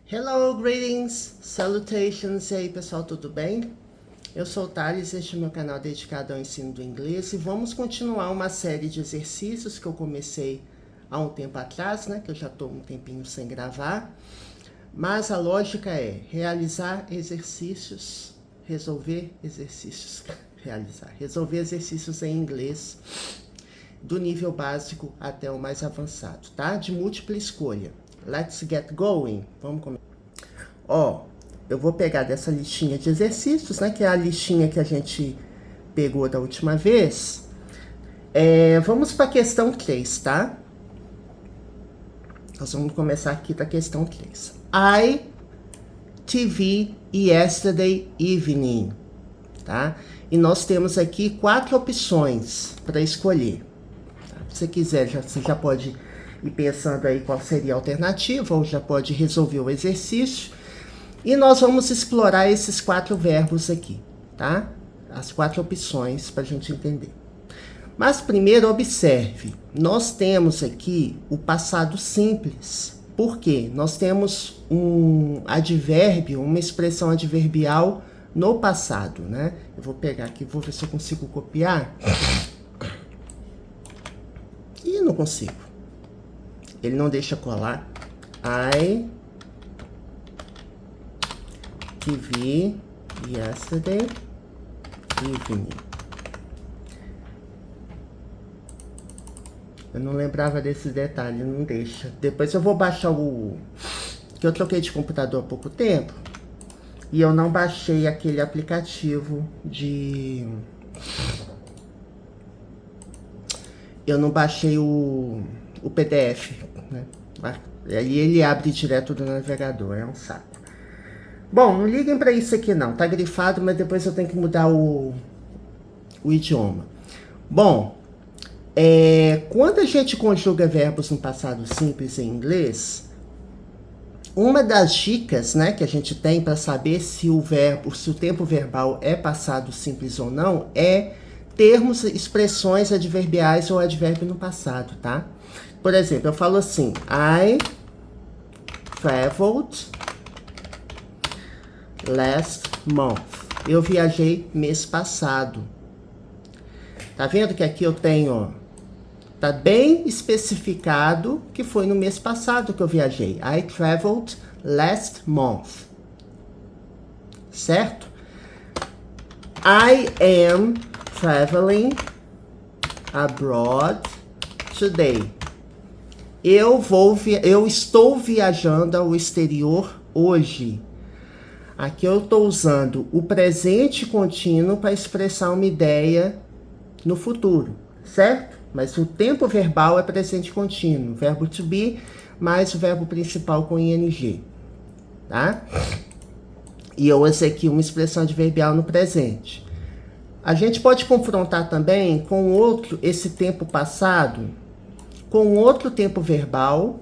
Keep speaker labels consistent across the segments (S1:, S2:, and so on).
S1: Hello, greetings, salutations, e aí pessoal, tudo bem? Eu sou o Thales, este é o meu canal dedicado ao ensino do inglês e vamos continuar uma série de exercícios que eu comecei há um tempo atrás, né, que eu já estou um tempinho sem gravar, mas a lógica é realizar exercícios, resolver exercícios em inglês, do nível básico até o mais avançado, tá? De múltipla escolha. Let's get going. Vamos começar. Eu vou pegar dessa listinha de exercícios, né? Que é a listinha que a gente pegou da última vez. Vamos para a questão 3, tá? Nós vamos começar aqui da questão 3. I TV yesterday evening, tá? E nós temos aqui 4 opções para escolher. Tá? Se você quiser, você já pode ir pensando aí qual seria a alternativa, ou já pode resolver o exercício. E nós vamos explorar esses 4 verbos aqui, tá? As 4 opções para a gente entender. Mas primeiro observe, nós temos aqui o passado simples. Por quê? Nós temos um advérbio, uma expressão adverbial no passado, né? Eu vou pegar aqui, vou ver se eu consigo copiar. Ih, não consigo. Ele não deixa colar. I TV yesterday evening. Eu não lembrava desse detalhe, não deixa. Depois eu vou baixar que eu troquei de computador há pouco tempo. E eu não baixei aquele aplicativo de... Eu não baixei o PDF, né? Aí ele abre direto do navegador, é um saco. Bom, não liguem para isso aqui não, tá grifado, mas depois eu tenho que mudar o idioma. Bom, quando a gente conjuga verbos no passado simples em inglês, uma das dicas, né, que a gente tem para saber se o tempo verbal é passado simples ou não, é termos, expressões adverbiais ou advérbio no passado, tá? Por exemplo, eu falo assim, I traveled last month. Eu viajei mês passado. Tá vendo que aqui eu tenho, ó, tá bem especificado que foi no mês passado que eu viajei. I traveled last month. Certo? I am traveling abroad today. Eu estou viajando ao exterior hoje. Aqui eu estou usando o presente contínuo para expressar uma ideia no futuro, certo? Mas o tempo verbal é presente contínuo, verbo to be mais o verbo principal com ing, tá? E eu usei aqui uma expressão adverbial no presente. A gente pode confrontar também com esse tempo passado, com outro tempo verbal,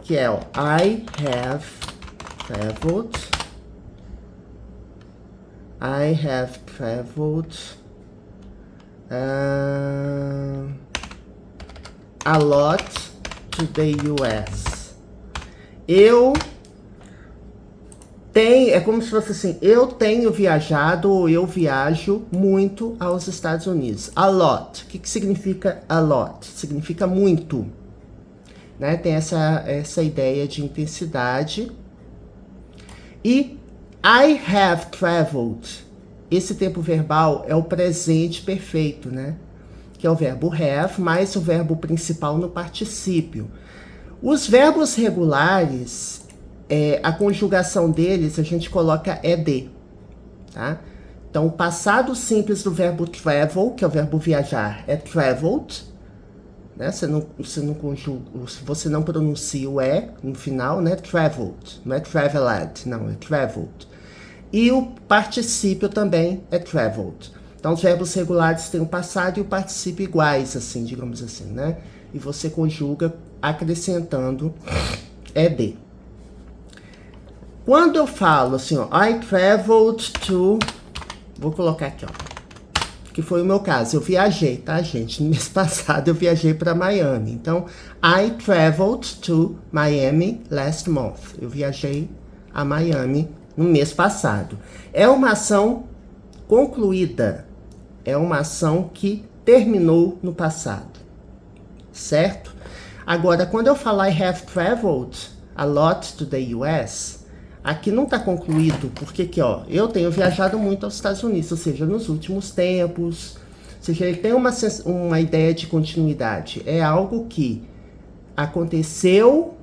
S1: que é o I have traveled. I have traveled a lot to the US. É como se fosse assim, eu tenho viajado ou eu viajo muito aos Estados Unidos. A lot. O que significa a lot? Significa muito. Né? Tem essa ideia de intensidade. E I have traveled. Esse tempo verbal é o presente perfeito, né? Que é o verbo have mais o verbo principal no particípio. Os verbos regulares, a conjugação deles a gente coloca ed, tá? Então, o passado simples do verbo travel, que é o verbo viajar, é traveled, né? Você não pronuncia o no final, né? Traveled, não é traveled, não, é traveled. E o particípio também é traveled. Então, os verbos regulares têm o passado e o particípio iguais, assim, digamos assim, né? E você conjuga acrescentando ed. Quando eu falo assim, ó, I traveled to... Vou colocar aqui, ó. Que foi o meu caso. Eu viajei, tá, gente? No mês passado eu viajei para Miami. Então, I traveled to Miami last month. Eu viajei a Miami no mês passado. É uma ação concluída. É uma ação que terminou no passado. Certo? Agora, quando eu falar I have traveled a lot to the US, aqui não está concluído, porque aqui, ó, eu tenho viajado muito aos Estados Unidos, ou seja, nos últimos tempos, ou seja, ele tem uma ideia de continuidade. É algo que aconteceu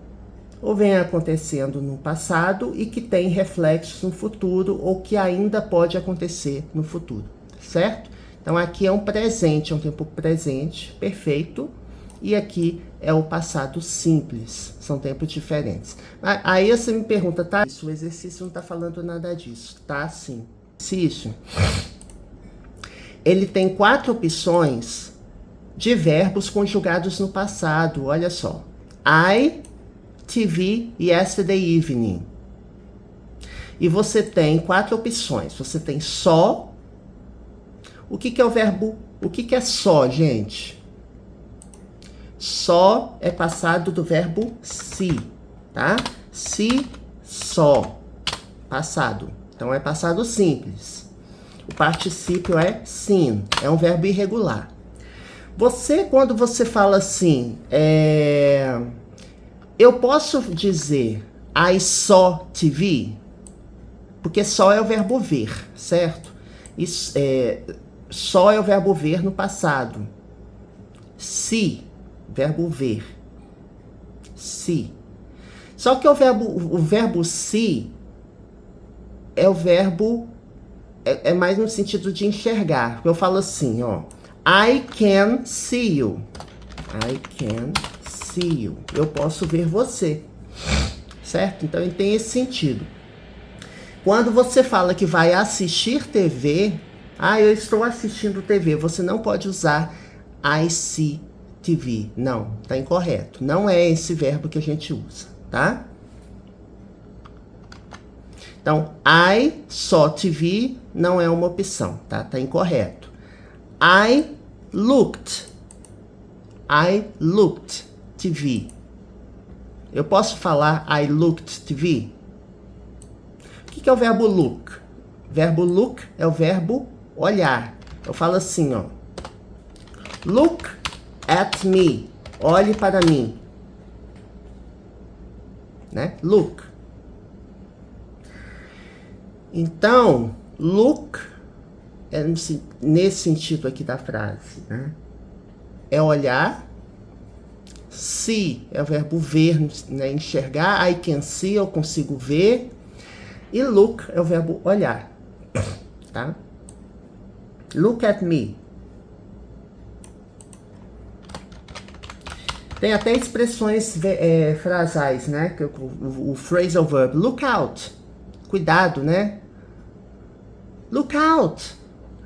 S1: ou vem acontecendo no passado e que tem reflexos no futuro ou que ainda pode acontecer no futuro, certo? Então aqui é um presente, é um tempo presente, perfeito, e aqui é o passado simples, são tempos diferentes. Aí você me pergunta, tá? Isso, o exercício não tá falando nada disso, tá? Sim. Exercício. Ele tem 4 opções de verbos conjugados no passado, olha só. I TV yesterday evening. E você tem 4 opções. Você tem só. O que é o verbo? O que é só, gente? Só é passado do verbo se, tá? Se, só. Passado. Então é passado simples. O particípio é seen. É um verbo irregular. Você, quando você fala assim, eu posso dizer I saw TV? Porque só é o verbo ver, certo? Isso, só é o verbo ver no passado. See, verbo ver. See. Só que o verbo see é o verbo, é mais no sentido de enxergar. Eu falo assim, ó. I can see you. I can see you. Eu posso ver você. Certo? Então ele tem esse sentido. Quando você fala que vai assistir TV, eu estou assistindo TV, você não pode usar I see TV. Não, tá incorreto. Não é esse verbo que a gente usa, tá? Então, I saw TV não é uma opção, tá? Tá incorreto. I looked TV. Eu posso falar I looked TV? O que é o verbo look? O verbo look é o verbo olhar. Eu falo assim, ó. Look at me. Olhe para mim. Né? Look. Então, look é nesse sentido aqui da frase, né? É olhar. See é o verbo ver, né? Enxergar. I can see, eu consigo ver. E look é o verbo olhar, tá? Look at me. Tem até expressões frasais, né? O phrasal verb. Look out. Cuidado, né? Look out.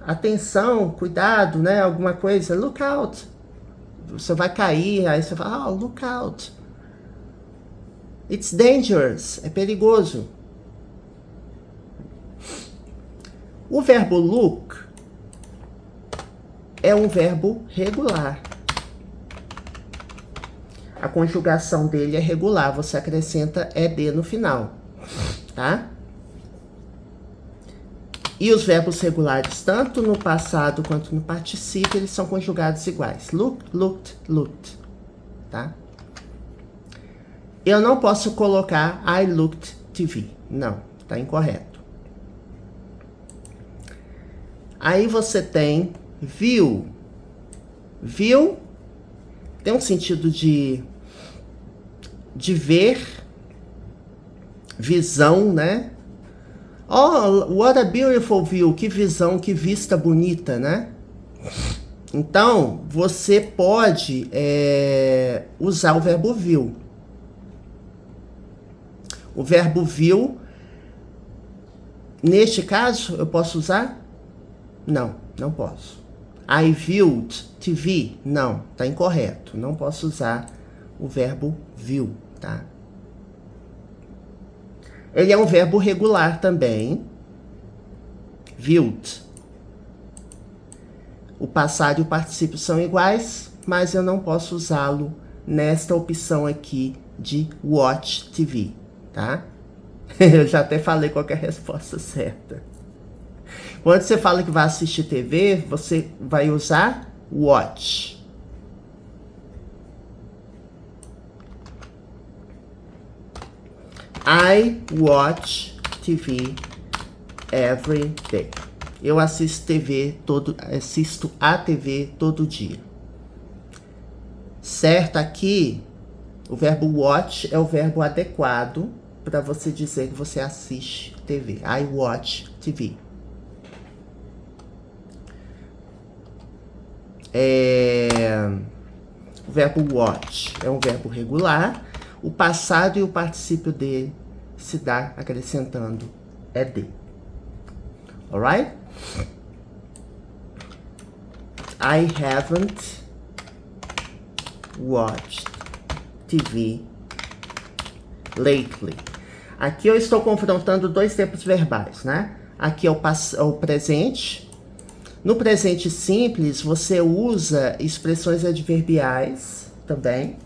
S1: Atenção, cuidado, né? Alguma coisa. Look out. Você vai cair, aí você fala, look out. It's dangerous. É perigoso. O verbo look é um verbo regular. A conjugação dele é regular, você acrescenta ed no final, tá? E os verbos regulares, tanto no passado quanto no particípio, eles são conjugados iguais. Look, looked, looked, tá? Eu não posso colocar I looked TV, não, tá incorreto. Aí você tem view. View tem um sentido de ver, visão, né? Oh, what a beautiful view. Que visão, que vista bonita, né? Então, você pode usar o verbo view. O verbo view, neste caso, eu posso usar? Não, não posso. I viewed TV. Não, tá incorreto. Não posso usar o verbo view, tá? Ele é um verbo regular também. Viewed. O passado e o particípio são iguais, mas eu não posso usá-lo nesta opção aqui de watch TV, tá? Eu já até falei qual que é a resposta certa. Quando você fala que vai assistir TV, você vai usar watch. I watch TV every day. Eu assisto a TV todo dia. Certo? Aqui, o verbo watch é o verbo adequado para você dizer que você assiste TV. I watch TV. O verbo watch é um verbo regular. O passado e o particípio de se dá acrescentando ed. Alright? I haven't watched TV lately. Aqui eu estou confrontando dois tempos verbais, né? Aqui é o presente. No presente simples, você usa expressões adverbiais também.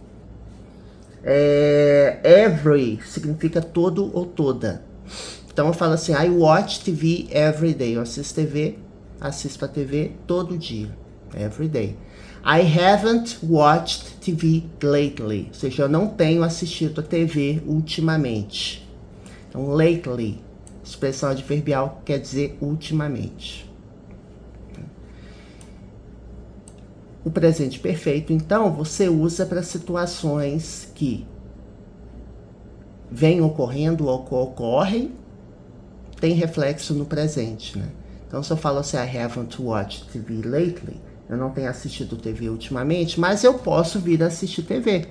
S1: Every significa todo ou toda. Então eu falo assim, I watch TV every day. Eu assisto a TV todo dia. Every day. I haven't watched TV lately. Ou seja, eu não tenho assistido a TV ultimamente. Então, lately, expressão adverbial quer dizer ultimamente. O presente perfeito, então, você usa para situações que vêm ocorrendo ou ocorrem, tem reflexo no presente, né? Então, se eu falo assim, I haven't watched TV lately, eu não tenho assistido TV ultimamente, mas eu posso vir a assistir TV.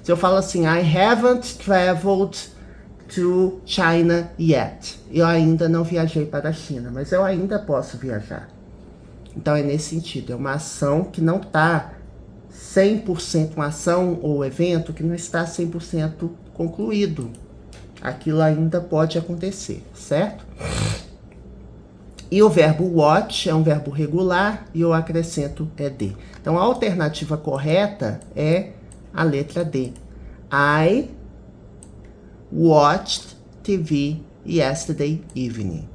S1: Se eu falo assim, I haven't traveled to China yet, eu ainda não viajei para a China, mas eu ainda posso viajar. Então é nesse sentido, é uma ação que não está 100%, uma ação ou evento que não está 100% concluído. Aquilo ainda pode acontecer, certo? E o verbo watch é um verbo regular e eu acrescento ed. Então a alternativa correta é a letra D. I watched TV yesterday evening.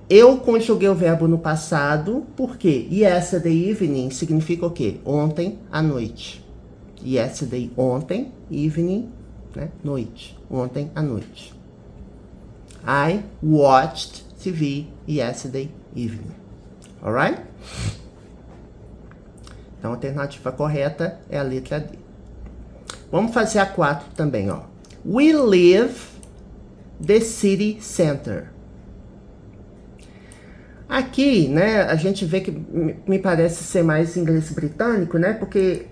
S1: Eu conjuguei o verbo no passado, porque yesterday evening significa o quê? Ontem à noite. Yesterday, ontem, evening, né? Noite. Ontem à noite. I watched TV yesterday evening. Alright? Então a alternativa correta é a letra D. Vamos fazer a 4 também, ó. We live the city center. Aqui, né, a gente vê que me parece ser mais inglês britânico, né, porque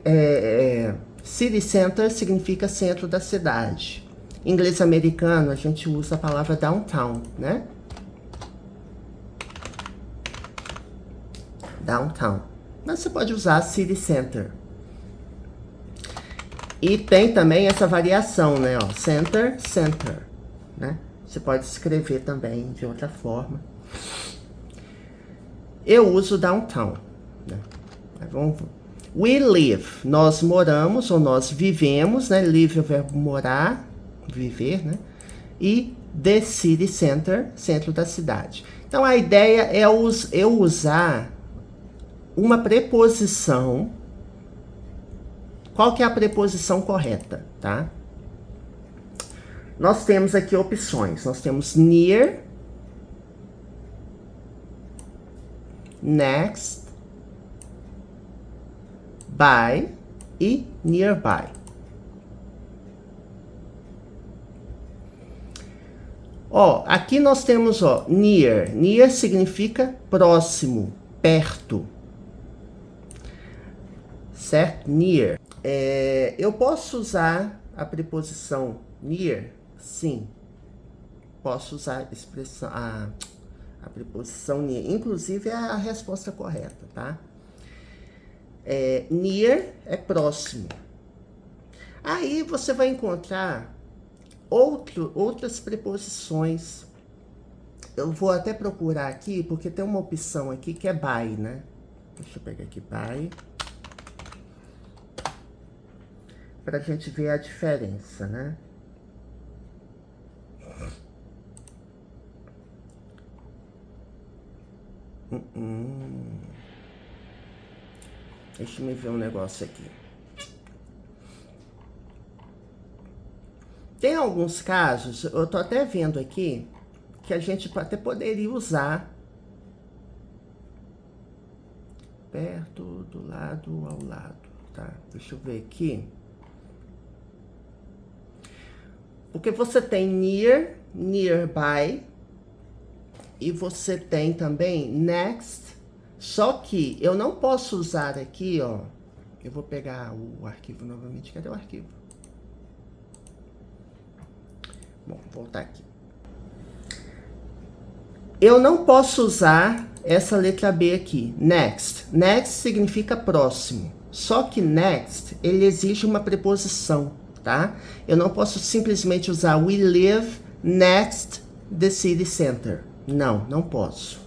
S1: city center significa centro da cidade. Em inglês americano, a gente usa a palavra downtown, né? Downtown. Mas você pode usar city center. E tem também essa variação, né, ó, center, né? Você pode escrever também de outra forma. Eu uso downtown, né? We live, nós moramos ou nós vivemos, né? Live é o verbo morar, viver, né? E the city center, centro da cidade. Então a ideia é eu usar uma preposição. Qual que é a preposição correta, tá? Nós temos aqui opções. Nós temos near, next, by e nearby. Ó, aqui nós temos, ó, near. Near significa próximo, perto. Certo? Near. Eu posso usar a preposição near? Sim. Posso usar a expressão, a preposição near. Inclusive é a resposta correta, tá? Near é próximo. Aí você vai encontrar outras preposições. Eu vou até procurar aqui, porque tem uma opção aqui que é by, né? Deixa eu pegar aqui by. Pra gente ver a diferença, né? Deixa eu ver um negócio aqui. Tem alguns casos, eu tô até vendo aqui, que a gente até poderia usar perto, do lado, ao lado, tá? Deixa eu ver aqui. Porque você tem near, nearby, e você tem também next, só que eu não posso usar aqui, ó. Eu vou pegar o arquivo novamente. Cadê o arquivo? Bom, vou voltar aqui. Eu não posso usar essa letra B aqui, next. Next significa próximo. Só que next, ele exige uma preposição, tá? Eu não posso simplesmente usar we live next the city center. Não, não posso.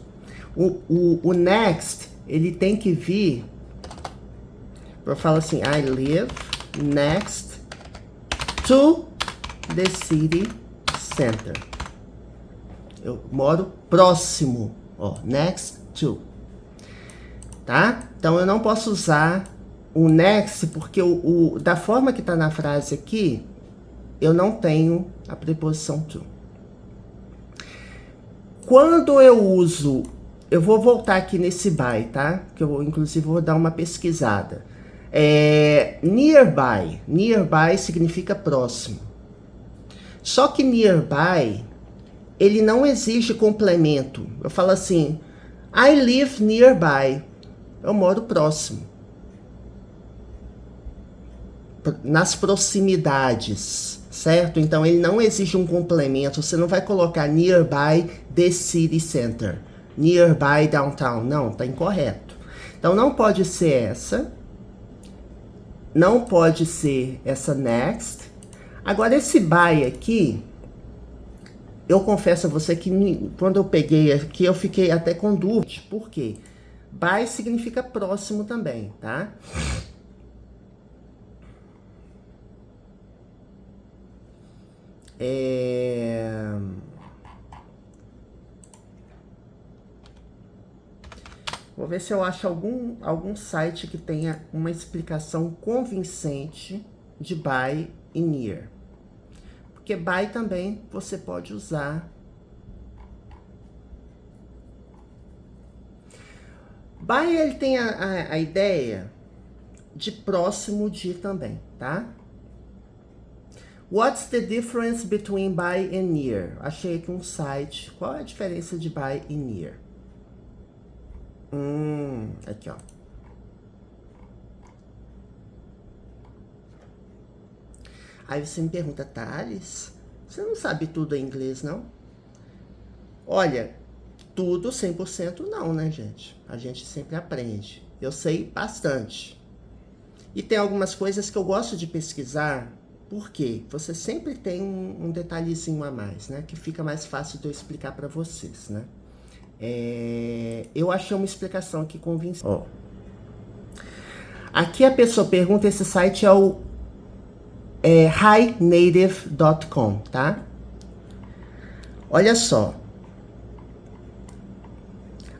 S1: O next, ele tem que vir... Eu falo assim, I live next to the city center. Eu moro próximo, ó, next to. Tá? Então, eu não posso usar o next, porque da forma que tá na frase aqui, eu não tenho a preposição to. Quando eu uso, eu vou voltar aqui nesse by, tá? Que eu, inclusive, vou dar uma pesquisada. Nearby. Nearby significa próximo. Só que nearby, ele não exige complemento. Eu falo assim, I live nearby. Eu moro próximo. Nas proximidades, certo? Então, ele não exige um complemento. Você não vai colocar nearby the city center. Nearby downtown. Não, tá incorreto. Então, não pode ser essa. Não pode ser essa next. Agora, esse by aqui, eu confesso a você que quando eu peguei aqui, eu fiquei até com dúvida. Por quê? By significa próximo também, tá? Vou ver se eu acho algum site que tenha uma explicação convincente de by e near. Porque by também você pode usar. By, ele tem a ideia de próximo de também, tá? What's the difference between by and near? Achei aqui um site. Qual é a diferença de by e near? Aqui, ó. Aí você me pergunta, Thales, você não sabe tudo em inglês, não? Olha, tudo 100% não, né, gente? A gente sempre aprende. Eu sei bastante. E tem algumas coisas que eu gosto de pesquisar, porque você sempre tem um detalhezinho a mais, né? Que fica mais fácil de eu explicar para vocês, né? Eu achei uma explicação aqui convincente. Ó. Aqui a pessoa pergunta, esse site é o highnative.com, tá? Olha só.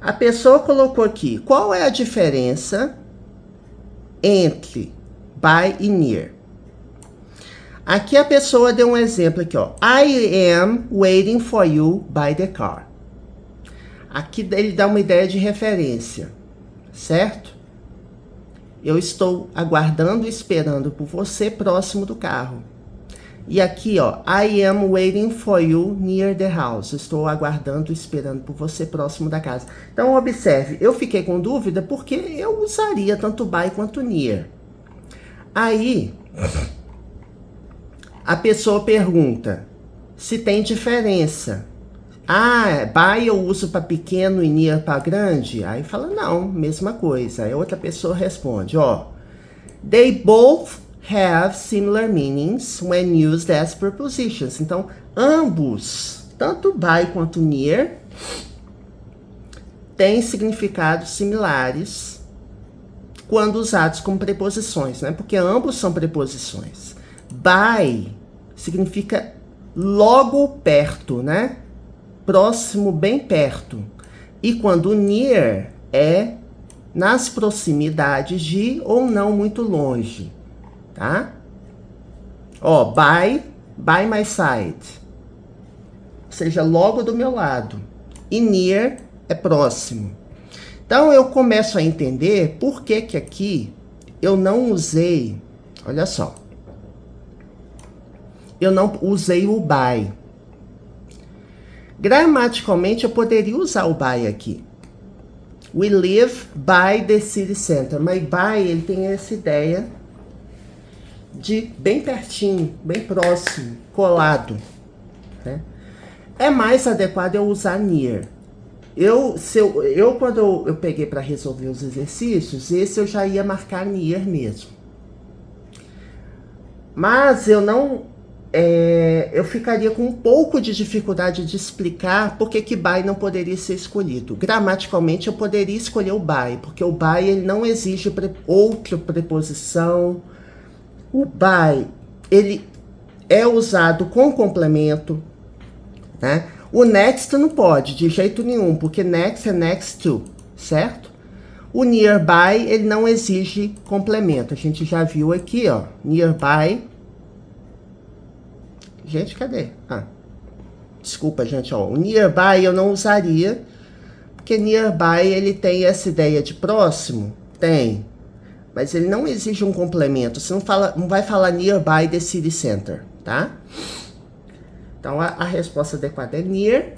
S1: A pessoa colocou aqui, qual é a diferença entre by e near? Aqui a pessoa deu um exemplo aqui, ó. I am waiting for you by the car. Aqui ele dá uma ideia de referência, certo? Eu estou aguardando e esperando por você próximo do carro. E aqui, ó, I am waiting for you near the house. Estou aguardando e esperando por você próximo da casa. Então, observe, eu fiquei com dúvida porque eu usaria tanto by quanto near. Aí, a pessoa pergunta se tem diferença. Ah, by eu uso para pequeno e near para grande? Aí fala, não, mesma coisa. Aí outra pessoa responde, ó. They both have similar meanings when used as prepositions. Então, ambos, tanto by quanto near, têm significados similares quando usados como preposições, né? Porque ambos são preposições. By significa logo perto, né? Próximo, bem perto. E quando near é nas proximidades de ou não muito longe, tá? Ó, by my side, ou seja, logo do meu lado. E near é próximo. Então eu começo a entender por que que aqui eu não usei, olha só, eu não usei o by. Gramaticalmente eu poderia usar o by aqui. We live by the city center. Mas by, ele tem essa ideia de bem pertinho, bem próximo, colado, né? É mais adequado eu usar near. Quando eu peguei para resolver os exercícios, esse eu já ia marcar near mesmo. Mas eu não... eu ficaria com um pouco de dificuldade de explicar por que by não poderia ser escolhido. Gramaticalmente eu poderia escolher o by, porque o by ele não exige outra preposição. O by ele é usado com complemento, né? O next não pode, de jeito nenhum, porque next é next to, certo? O nearby, ele não exige complemento. A gente já viu aqui, ó, nearby. Gente, cadê? Ah, desculpa, gente, ó. O nearby eu não usaria, porque nearby, ele tem essa ideia de próximo? Tem. Mas ele não exige um complemento. Você não vai falar nearby the city center, tá? Então, a resposta adequada é near.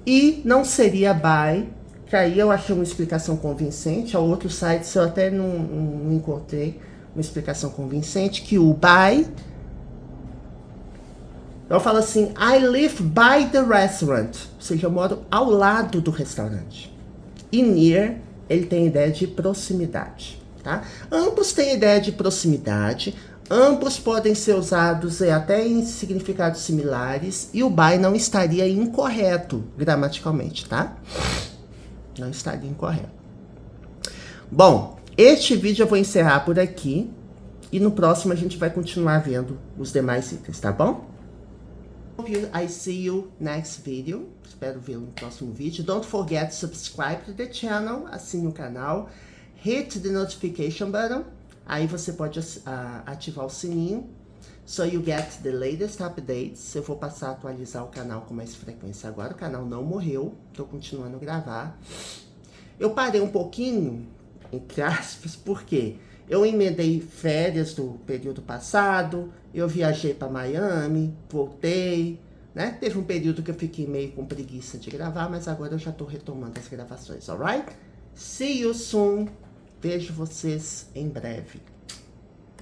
S1: E não seria by, que aí eu achei uma explicação convincente. Ao outro site eu até não encontrei uma explicação convincente, que o by... Eu falo assim, I live by the restaurant. Ou seja, eu moro ao lado do restaurante. E near, ele tem ideia de proximidade, tá? Ambos têm ideia de proximidade. Ambos podem ser usados até em significados similares, e o by não estaria incorreto gramaticalmente, tá? Não estaria incorreto. Bom, este vídeo eu vou encerrar por aqui, e no próximo a gente vai continuar vendo os demais itens, tá bom? I see you next video. Espero vê-lo no próximo vídeo. Don't forget to subscribe to the channel, assine o canal, hit the notification button. Aí você pode ativar o sininho, so you get the latest updates. Eu vou passar a atualizar o canal com mais frequência agora. O canal não morreu, tô continuando a gravar. Eu parei um pouquinho, entre aspas, porque eu emendei férias do período passado, eu viajei para Miami, voltei, né? Teve um período que eu fiquei meio com preguiça de gravar, mas agora eu já tô retomando as gravações, alright? See you soon! Vejo vocês em breve.